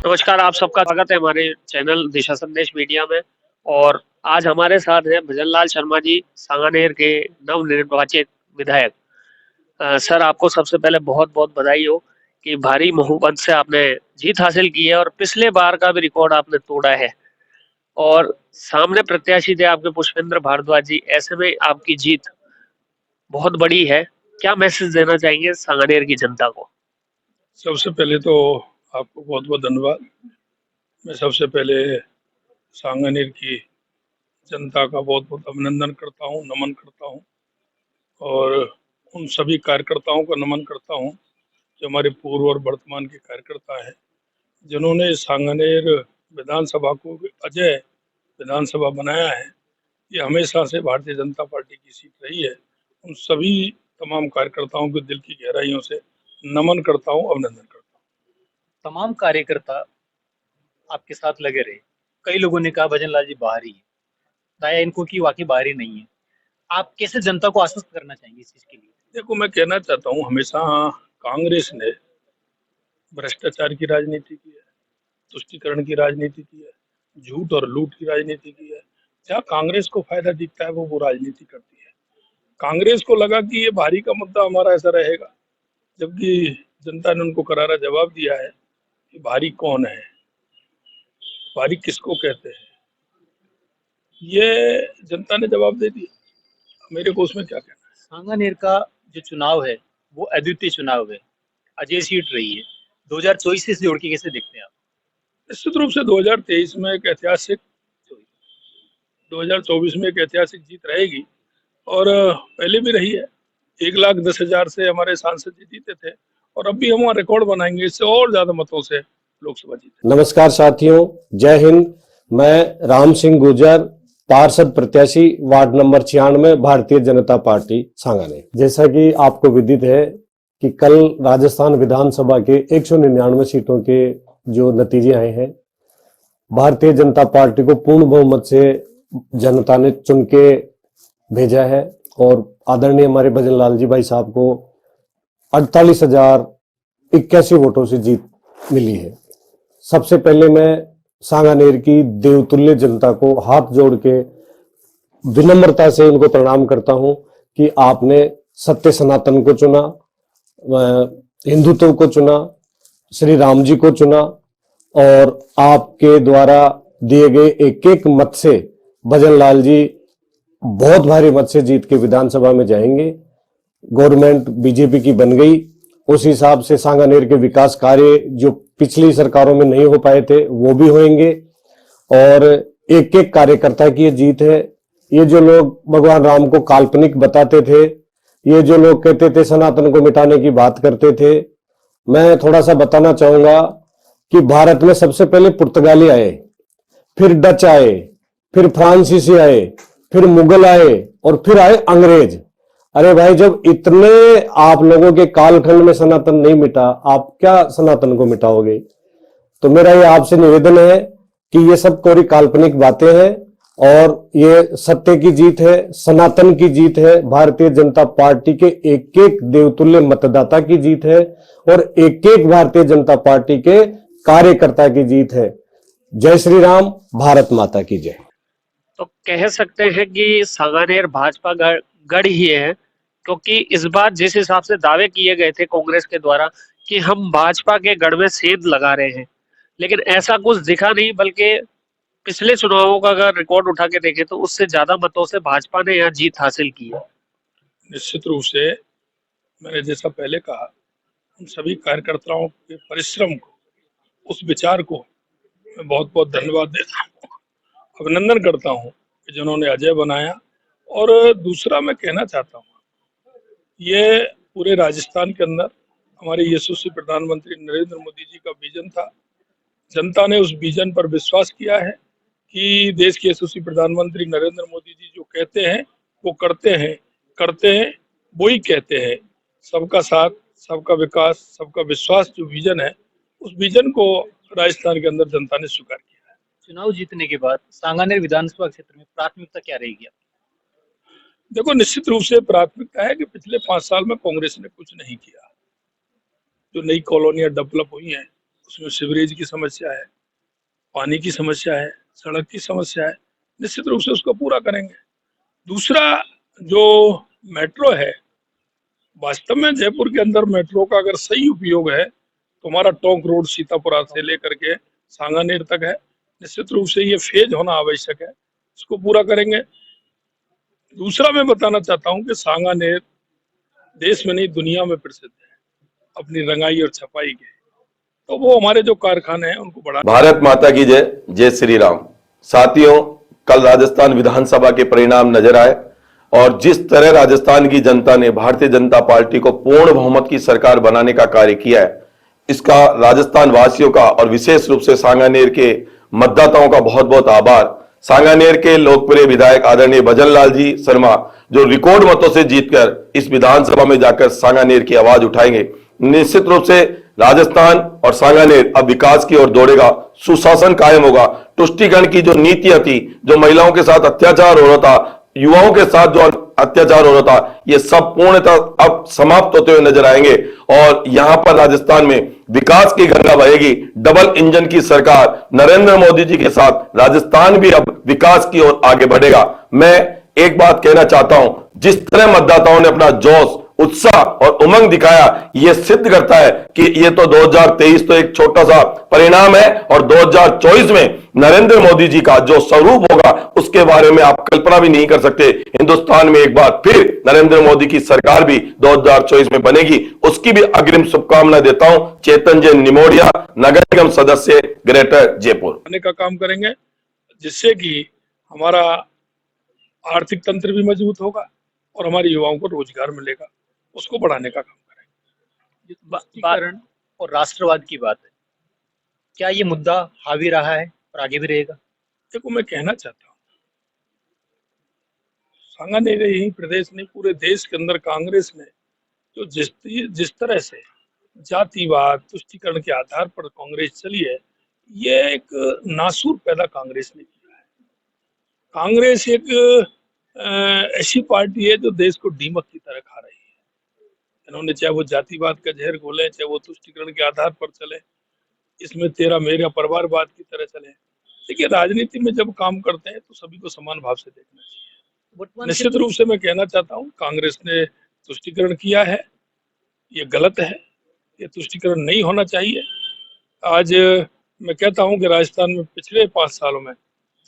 नमस्कार, आप सबका स्वागत है हमारे चैनल दिशा संदेश मीडिया में। और आज हमारे साथ हैं भजनलाल शर्मा जी, सांगानेर के नवनिर्वाचित विधायक। सर, आपको सबसे पहले बहुत-बहुत बधाई हो कि भारी बहुमत से आपने जीत हासिल की है और पिछले बार का भी रिकॉर्ड आपने तोड़ा है। और सामने प्रत्याशी थे आपके पुष्पेंद्र भारद्वाज जी, ऐसे में आपकी जीत बहुत बड़ी है। क्या मैसेज देना चाहेंगे सांगानेर की जनता को? सबसे पहले तो आपको बहुत बहुत धन्यवाद। मैं सबसे पहले सांगानेर की जनता का बहुत बहुत अभिनंदन करता हूँ, नमन करता हूँ और उन सभी कार्यकर्ताओं का नमन करता हूँ जो हमारे पूर्व और वर्तमान के कार्यकर्ता हैं, जिन्होंने सांगानेर विधानसभा को अजय विधानसभा बनाया है। ये हमेशा से भारतीय जनता पार्टी की सीट रही है। उन सभी तमाम कार्यकर्ताओं को दिल की गहराइयों से नमन करता हूँ, अभिनंदन करता हूँ। तमाम कार्यकर्ता आपके साथ लगे रहे। कई लोगों ने कहा भजनलाल जी बाहरी है, बताया इनको कि वाकई बाहरी नहीं है। आप कैसे जनता को आश्वस्त करना चाहेंगे इस चीज के लिए? देखो, मैं कहना चाहता हूँ, हमेशा कांग्रेस ने भ्रष्टाचार की राजनीति की है, तुष्टीकरण की राजनीति की है, झूठ और लूट की राजनीति की है। जहाँ कांग्रेस को फायदा दिखता है वो राजनीति करती है। कांग्रेस को लगा कि ये भारी का मुद्दा हमारा ऐसा रहेगा, जबकि जनता ने उनको करारा जवाब दिया है कि भारी कौन है, भारी किसको कहते हैं, ये जनता ने जवाब दे दिया। मेरे को उसमें क्या कहना है। सांगानेर का जो चुनाव है वो अद्वितीय चुनाव है, अजय सीट रही है। 2024 से जोड़ के कैसे देखते हैं आप? निश्चित रूप से 2023 में एक ऐतिहासिक 2024 में एक ऐतिहासिक जीत रहेगी और पहले भी रही है। 1,10,000 से हमारे सांसद जी जीते थे और अब भी हम वहाँ रिकॉर्ड बनाएंगे, इससे और ज्यादा मतों से लोकसभा जीते। नमस्कार साथियों, जय हिंद। मैं राम सिंह गुर्जर, पार्षद प्रत्याशी, ward number 96, Bharatiya Janata party Sanganer. जैसा कि आपको विदित है कि कल राजस्थान विधानसभा के 199 सीटों के जो नतीजे आए हैं, भारतीय जनता पार्टी को पूर्ण बहुमत से जनता ने चुन के भेजा है और आदरणीय हमारे भजनलाल जी भाई साहब को 48,081 वोटों से जीत मिली है। सबसे पहले मैं सांगानेर की देवतुल्य जनता को हाथ जोड़ के विनम्रता से उनको प्रणाम करता हूं कि आपने सत्य सनातन को चुना, हिंदुत्व को चुना, श्री राम जी को चुना और आपके द्वारा दिए गए एक एक मत से भजनलाल जी बहुत भारी मत से जीत के विधानसभा में जाएंगे। गवर्नमेंट बीजेपी की बन गई, उस हिसाब से सांगानेर के विकास कार्य जो पिछली सरकारों में नहीं हो पाए थे वो भी होंगे और एक एक कार्यकर्ता की ये जीत है। ये जो लोग भगवान राम को काल्पनिक बताते थे, ये जो लोग कहते थे सनातन को मिटाने की बात करते थे, मैं थोड़ा सा बताना चाहूंगा कि भारत में सबसे पहले पुर्तगाली आए, फिर डच आए, फिर फ्रांसीसी आए, फिर मुगल आए और फिर आए अंग्रेज। अरे भाई, जब इतने आप लोगों के कालखंड में सनातन नहीं मिटा, आप क्या सनातन को मिटाओगे? तो मेरा ये आपसे निवेदन है कि ये सब कोरी काल्पनिक बातें हैं और ये सत्य की जीत है, सनातन की जीत है, भारतीय जनता पार्टी के एक एक देवतुल्य मतदाता की जीत है और एक एक भारतीय जनता पार्टी के कार्यकर्ता की जीत है। जय श्री राम, भारत माता की जय। तो कह सकते हैं कि सांगानेर भाजपा गढ़ ही है, क्योंकि इस बार जिस हिसाब से दावे किए गए थे कांग्रेस के द्वारा कि हम भाजपा के गढ़ में सेंध लगा रहे हैं, लेकिन ऐसा कुछ दिखा नहीं, बल्कि पिछले चुनावों का अगर रिकॉर्ड उठा के देखें तो उससे ज्यादा मतों से भाजपा ने यहाँ जीत हासिल की है। निश्चित रूप से मैंने जैसा पहले कहा, उन सभी कार्यकर्ताओं के परिश्रम को, उस विचार को मैं बहुत बहुत धन्यवाद देता हूँ, अभिनंदन करता हूँ कि जिन्होंने अजय बनाया। और दूसरा मैं कहना चाहता हूँ, ये पूरे राजस्थान के अंदर हमारे यशस्वी प्रधानमंत्री नरेंद्र मोदी जी का विजन था। जनता ने उस विजन पर विश्वास किया है कि देश के यशस्वी प्रधानमंत्री नरेंद्र मोदी जी जो कहते हैं वो करते हैं वो ही कहते हैं। सबका साथ, सबका विकास, सबका विश्वास जो विजन है, उस विजन को राजस्थान के अंदर जनता ने स्वीकार किया है। चुनाव जीतने के बाद सांगानेर विधानसभा क्षेत्र में प्राथमिकता क्या रहेगी आपकी? देखो, निश्चित रूप से प्राथमिकता है कि पिछले 5 साल में कांग्रेस ने कुछ नहीं किया। जो नई कॉलोनियां डेवलप हुई हैं उसमें सीवरेज की समस्या है, पानी की समस्या है, सड़क की समस्या है, निश्चित रूप से उसको पूरा करेंगे। दूसरा, जो मेट्रो है, वास्तव में जयपुर के अंदर मेट्रो का अगर सही उपयोग है तो हमारा टोंक रोड सीतापुरा से लेकर के सांगानेर तक है, निश्चित रूप से ये फेज होना आवश्यक है, इसको पूरा करेंगे। दूसरा मैं बताना चाहता हूँ कि सांगानेर देश में नहीं दुनिया में प्रसिद्ध है अपनी रंगाई और छपाई के, तो वो हमारे जो कारखाने हैं उनको बढ़ा। भारत माता की जय, जय श्री राम। साथियों, कल राजस्थान विधानसभा के परिणाम नजर आए और जिस तरह राजस्थान की जनता ने भारतीय जनता पार्टी को पूर्ण बहुमत की सरकार बनाने का कार्य किया है, इसका राजस्थान वासियों का और विशेष रूप से सांगानेर के मतदाताओं का बहुत बहुत आभार। सांगानेर के लोकप्रिय विधायक आदरणीय भजनलाल जी शर्मा जो रिकॉर्ड मतों से जीतकर इस विधानसभा में जाकर सांगानेर की आवाज उठाएंगे, निश्चित रूप से राजस्थान और सांगानेर अब विकास की ओर दौड़ेगा, सुशासन कायम होगा। तुष्टीकरण की जो नीतियां थी, जो महिलाओं के साथ अत्याचार हो रहा था, युवाओं के साथ जो अत्याचार हो रहा था, ये सब पूर्णतः अब समाप्त होते हुए नजर आएंगे और यहां पर राजस्थान में विकास की गंगा बहेगी। डबल इंजन की सरकार नरेंद्र मोदी जी के साथ राजस्थान भी अब विकास की ओर आगे बढ़ेगा। मैं एक बात कहना चाहता हूं, जिस तरह मतदाताओं ने अपना जोश, उत्साह और उमंग दिखाया, यह सिद्ध करता है कि ये तो 2023 तो एक छोटा सा परिणाम है और 2024 में नरेंद्र मोदी जी का जो स्वरूप होगा उसके बारे में आप कल्पना भी नहीं कर सकते। हिंदुस्तान में एक बार फिर नरेंद्र मोदी की सरकार भी 2024 में बनेगी, उसकी भी अग्रिम शुभकामना देता हूं। चेतन जैन निमोडिया, नगर निगम सदस्य, ग्रेटर जयपुर। करने का काम करेंगे जिससे कि हमारा आर्थिक तंत्र भी मजबूत होगा और हमारे युवाओं को रोजगार मिलेगा, उसको बढ़ाने का काम करेंगे। तुष्टीकरण और राष्ट्रवाद की बात है, क्या ये मुद्दा हावी रहा है और आगे भी रहेगा? देखो, मैं कहना चाहता हूँ, सांगानेर यही प्रदेश नहीं पूरे देश के अंदर कांग्रेस ने जो जिस तरह से जातिवाद, तुष्टीकरण के आधार पर कांग्रेस चली है, ये एक नासूर पैदा कांग्रेस ने किया है। कांग्रेस एक ऐसी पार्टी है जो देश को दीमक की तरह खा रही है। इन्होंने चाहे वो जातिवाद का जहर घोले, चाहे वो तुष्टीकरण के आधार पर चले, इसमें तेरा मेरा परिवारवाद की तरह चले। देखिए, राजनीति में जब काम करते हैं तो सभी को समान भाव से देखना चाहिए। निश्चित रूप से मैं कहना चाहता हूँ, कांग्रेस ने तुष्टीकरण किया है, ये गलत है, ये तुष्टीकरण नहीं होना चाहिए। आज मैं कहता हूँ कि राजस्थान में पिछले 5 सालों में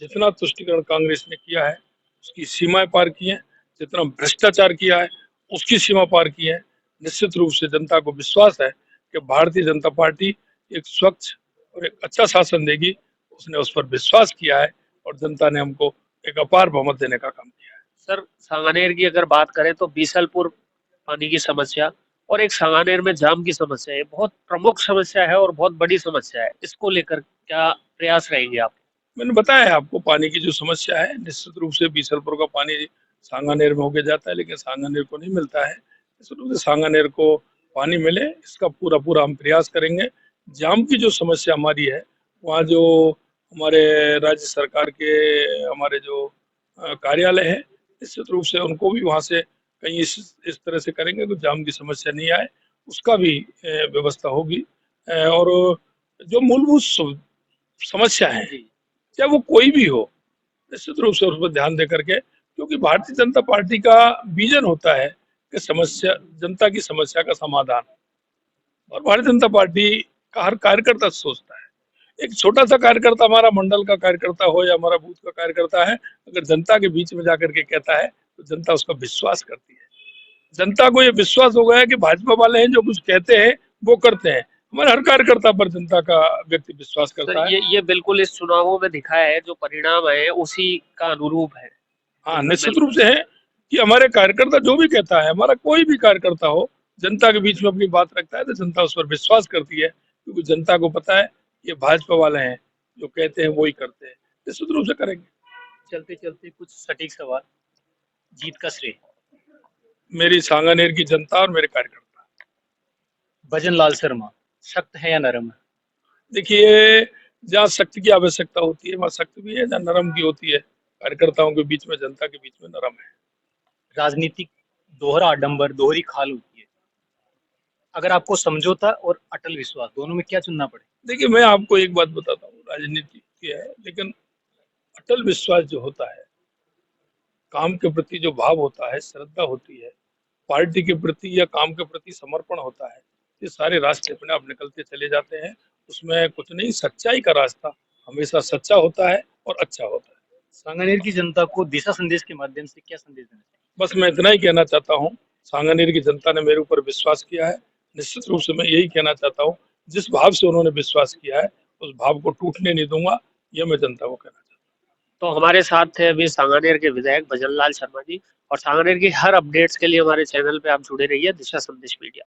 जितना तुष्टीकरण कांग्रेस ने किया है उसकी सीमाएं पार की हैं, जितना भ्रष्टाचार किया है उसकी सीमा पार की है। निश्चित रूप से जनता को विश्वास है कि भारतीय जनता पार्टी एक स्वच्छ और एक अच्छा शासन देगी। उसने उस पर विश्वास किया है और जनता ने हमको एक अपार बहुमत देने का काम किया है। सर, सांगानेर की अगर बात करें तो बीसलपुर पानी की समस्या और एक सांगानेर में जाम की समस्या, ये बहुत प्रमुख समस्या है और बहुत बड़ी समस्या है। इसको लेकर क्या प्रयास रहेंगे आप? मैंने बताया है आपको, पानी की जो समस्या है, निश्चित रूप से बीसलपुर का पानी सांगानेर में होके जाता है, लेकिन सांगानेर को नहीं मिलता है। निश्चित रूप से सांगानेर को पानी मिले, इसका पूरा पूरा हम प्रयास करेंगे। जाम की जो समस्या हमारी है, वहाँ जो हमारे राज्य सरकार के हमारे जो कार्यालय है, निश्चित रूप से उनको भी वहाँ से कहीं इस तरह से करेंगे तो जाम की समस्या नहीं आए, उसका भी व्यवस्था होगी। और जो मूलभूत समस्या है, चाहे वो कोई भी हो, निश्चित रूप से उस पर ध्यान दे करके, क्योंकि भारतीय जनता पार्टी का विजन होता है कि समस्या, जनता की समस्या का समाधान, और भारतीय जनता पार्टी का हर कार्यकर्ता सोचता है। एक छोटा सा कार्यकर्ता, हमारा मंडल का कार्यकर्ता हो या हमारा बूथ का कार्यकर्ता है, अगर जनता के बीच में जाकर के कहता है तो जनता उसका विश्वास करती है। जनता को ये विश्वास हो गया है कि भाजपा वाले हैं जो कुछ कहते हैं वो करते हैं। हमारे हर कार्यकर्ता पर जनता का व्यक्ति विश्वास करता है। ये बिल्कुल इस चुनावों में दिखाया है, जो परिणाम है उसी का अनुरूप है। हाँ, निश्चित रूप से है कि हमारे कार्यकर्ता जो भी कहता है, हमारा कोई भी कार्यकर्ता हो, जनता के बीच में अपनी बात रखता है तो जनता उस पर विश्वास करती है, क्योंकि जनता को पता है ये भाजपा वाले हैं, जो कहते हैं वो ही करते हैं। निश्चित रूप से करेंगे। चलते चलते कुछ सटीक सवाल, जीत का श्रेय मेरी सांगानेर की जनता और मेरे कार्यकर्ता। भजनलाल शर्मा सख्त है या नरम है? देखिए, जहाँ शक्ति की आवश्यकता होती है वहाँ शक्ति भी है, जहाँ नरम की होती है कार्यकर्ताओं के बीच में, जनता के बीच में नरम है। राजनीतिक दोहरा आडंबर, दोहरी खाल होती है, अगर आपको समझौता और अटल विश्वास दोनों में क्या चुनना पड़े? देखिए, मैं आपको एक बात बताता हूँ, राजनीति की है, लेकिन अटल विश्वास जो होता है, काम के प्रति जो भाव होता है, श्रद्धा होती है, पार्टी के प्रति या काम के प्रति समर्पण होता है, ये सारे रास्ते अपने आप निकलते चले जाते हैं। उसमें कुछ नहीं, सच्चाई का रास्ता हमेशा सच्चा होता है और अच्छा होता है। सांगानेर की जनता को दिशा संदेश के माध्यम से क्या संदेश देना चाहिए? बस मैं इतना ही कहना चाहता हूँ, सांगानेर की जनता ने मेरे ऊपर विश्वास किया है। निश्चित रूप से मैं यही कहना चाहता हूँ, जिस भाव से उन्होंने विश्वास किया है, उस भाव को टूटने नहीं दूंगा, यह मैं जनता को कहना चाहता हूँ। तो हमारे साथ थे अभी सांगानेर के विधायक भजनलाल शर्मा जी, और सांगानेर की हर अपडेट्स के लिए हमारे चैनल पे आप जुड़े रहिए, दिशा संदेश मीडिया।